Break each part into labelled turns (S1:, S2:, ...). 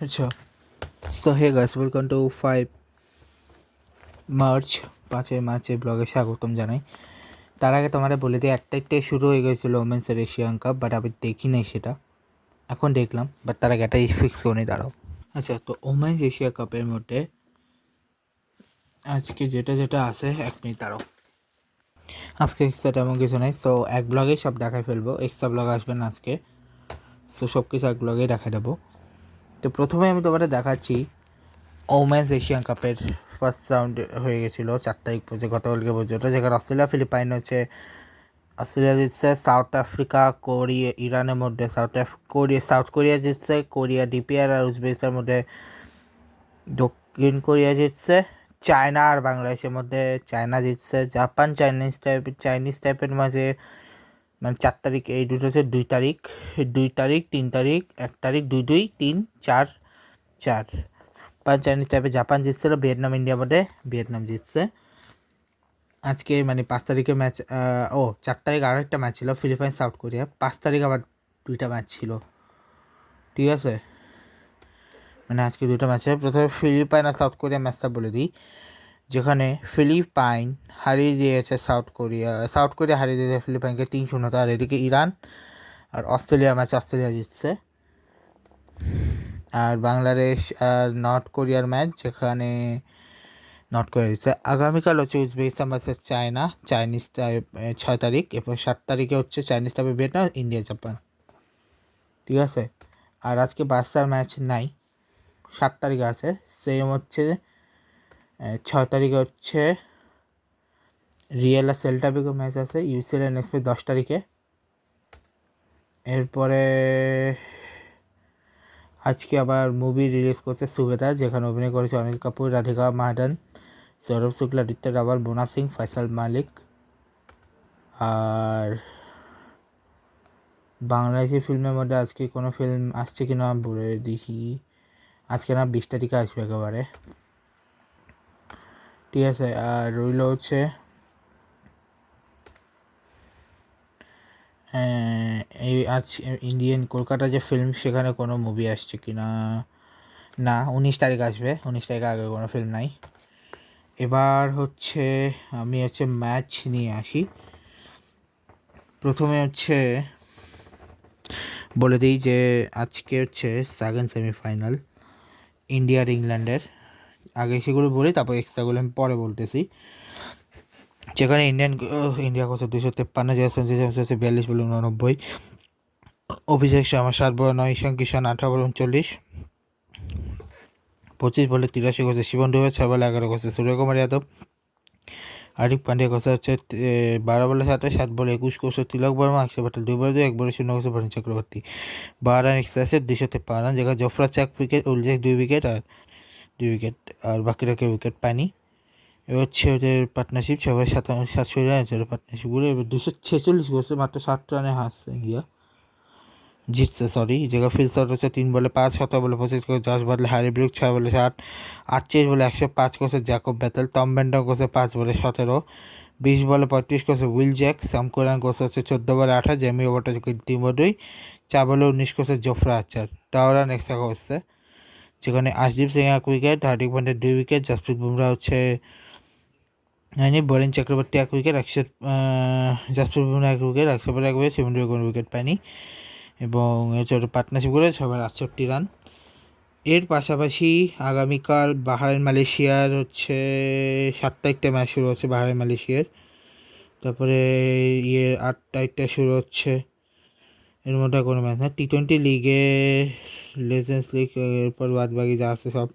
S1: আচ্ছা, so hey guys, welcome to 5 মার্চের ব্লগে স্বাগতম জানাই। তার আগে তোমাদের বলে দিই, একটাই শুরু হয়ে গেছিলো ওমেন্সের এশিয়ান কাপ, বাট আমি দেখি নাই সেটা, এখন দেখলাম। বাট তার আগে এটাই ফিক্স করে নিই, দাঁড়াও। আচ্ছা, তো ওমেন্স এশিয়া কাপের মধ্যে আজকে যেটা আছে, 1 মিনিট দাঁড়াও। আজকে এক্সট্রা তেমন কিছু নাই, সো এক ব্লগেই সব দেখায় ফেলবো, এক্সট্রা ব্লগ আসবে না আজকে। সো সব কিছু এক ব্লগেই দেখাই দেবো। তো প্রথমে আমি তোমাদের দেখাচ্ছি ওমেন্স এশিয়ান কাপের ফার্স্ট রাউন্ড হয়ে গেছিলো 4 তারিখ পর্যন্ত, গতকালকে পর্যন্ত, যেখানে অস্ট্রেলিয়া ফিলিপাইন হচ্ছে, অস্ট্রেলিয়া জিতছে, সাউথ আফ্রিকা কোরিয়া ইরানের মধ্যে সাউথ কোরিয়া জিতছে, কোরিয়া ডিপিআর আর উজবেকিস্তানের মধ্যে দক্ষিণ কোরিয়া জিতছে, চায়না আর বাংলাদেশের মধ্যে চায়না জিতছে, জাপান চাইনিজ টাইপের মাঝে, মানে 4 তারিখ, এই দুটো হচ্ছে 2 তারিখ 3 তারিখ 1 তারিখ 2-2-3-4 চাইনিজ টাইপে জাপান জিতছিল, ভিয়েতনাম ইন্ডিয়ার মধ্যে ভিয়েতনাম জিতছে। আজকে মানে 5 তারিখে ম্যাচ, 4 তারিখ আরও একটা ম্যাচ ছিল, ফিলিপাইন সাউথ কোরিয়া। 5 তারিখ আবার 2টা ম্যাচ ছিল, ঠিক আছে, মানে আজকে 2টা ম্যাচ ছিল। প্রথমে ফিলিপাইন আর সাউথ কোরিয়া ম্যাচটা বলে দিই, যেখানে ফিলিপাইন হারিয়ে দিয়েছে সাউথ কোরিয়া হারিয়ে দিয়েছে ফিলিপাইনকে 3-0। আর এদিকে ইরান আর অস্ট্রেলিয়া ম্যাচ অস্ট্রেলিয়া জিতছে। আর বাংলাদেশ আর নর্থ কোরিয়ার ম্যাচ, যেখানে নর্থ কোরিয়া জিতছে। আগামীকাল হচ্ছে উজবেকিস্তান ভার্সেস চায়না, 6 তারিখ, এরপর 7 তারিখে হচ্ছে চাইনিজ টাইপে ভিয়েতনাম, ইন্ডিয়া জাপান, ঠিক আছে। আর আজকে বার্সার ম্যাচ নাই, 7 তারিখে আছে। সেম হচ্ছে 6 তারিখে হচ্ছে রিয়েল আর সেল্টা ভিগো ম্যাচ আছে, ইউসিএল এর নেক্সট 10 তারিখে। এরপরে আজকে আবার মুভি রিলিজ করছে সুবেদার, যেখানে অভিনয় করেছে অনিল কাপুর, রাধিকা মাহাদান, সৌরভ শুক্লা, আদিত্য রাওয়াল, মোনা সিং, ফয়সাল মালিক। আর বাংলাদেশি ফিল্মের মধ্যে আজকে কোনো ফিল্ম আসছে কিনা বলে দেখি, আজকে না 20 তারিখে আসবে একেবারে, ঠিক আছে। আর রইল হচ্ছে এই আজ ইন্ডিয়ান কলকাতা যে ফিল্ম, সেখানে কোনো মুভি আসছে কিনা, না 19 তারিখ আসবে, 19 তারিখে আগে কোনো ফিল্ম নাই। এবার হচ্ছে আমি ম্যাচ নিয়ে আসি। প্রথমে বলে দিই যে আজকে সেকেন্ড সেমিফাইনাল ইন্ডিয়া আর ইংল্যান্ডের। আগে সেগুলো বলি, তারপর এক্সট্রাগুলো আমি পরে বলতেছি। যেখানে ইন্ডিয়া করছে 253, হচ্ছে 42 বলে 89, অভিষেক শর্মা 7 বলে 9, ঈশান কিষান 18 বলে 39, 25 বলে 83 করছে শিবন ডুবে, 6 বলে 11 করছে সূর্যকুমার যাদব, হার্দিক পান্ডিয়া করছে 12 বলে 27, 7 বলে 21 করছে তিলক বর্মা, 100 ব্যাটে 2 বলে 2, 1 বলে 0 করছে বরুণ চক্রবর্তী। 12 রান এক্সট্রা আছে, 253 রান, যেখানে জফরা 4 উইকেট, উলজেক 2 উইকেট আর বাকিরা কেউ উইকেট পায়নি। এবার হচ্ছে ওদের পার্টনারশিপ, 6 বলে 770 রান আছে পার্টনারশিপগুলো। এবার 246 করছে, মাত্র 7 রানে হারছে ইন্ডিয়া, জিতছে সরি। যেখানে ফিল শট হচ্ছে 3 বলে 5, 17 বলে 25 করে জশ বাটলার, হ্যারি ব্রুক 6 বলে 7, 48 বলে 105 করছে জ্যাকব বেথেল, টম ব্যান্ডন করছে 5 বলে 17, 20 বলে 35 করছে উইল জ্যাক, স্যাম কারান করছে 14 বলে 28, জেমি ওভারটা 3 বলে 2, 4 বলে 19 করছে জোফরা আর্চার, 10 রান এক্সট্রা করছে। যেখানে Arshdeep Singh 1 wicket, Hardik Pandya 2 wicket, Jasprit Bumrah Varun Chakravarthy 1 wicket, Jasprit Bumrah 1 wicket, 100 বলে 1 উইকেট, শিবন ডুবে কোনো উইকেট পায়নি। এবং পার্টনারশিপ করে 668 রান। এর পাশাপাশি আগামীকাল বাহরাইন মালয়েশিয়ার 7 তারিখটা ম্যাচ শুরু হচ্ছে বাহরাইন মালয়েশিয়ার, তারপরে 8 তারিখটা শুরু হচ্ছে, এর মধ্যে কোনো ম্যাচ না, T20 লিগে লেজেন্ডস লিগ, এরপর বাদবাকি যা আছে সব।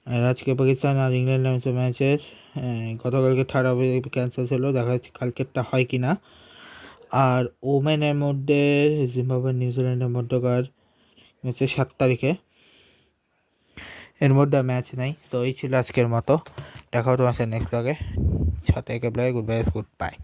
S1: আর আজকে পাকিস্তান আর ইংল্যান্ড ম্যাচের গতকালকে থার্ড হবে ক্যান্সেল ছিল, দেখা যাচ্ছে কালকেরটা হয় কি না। আর ওমেনের মধ্যে জিম্বাবুয়ে নিউজিল্যান্ডের মধ্যকার 7 তারিখে, এর মধ্যে ম্যাচ নাই। সো এই ছিল আজকের মতো, দেখা হতো নেক্সট ব্লগে। 6 তারিখের ব্লগে গুড বাই।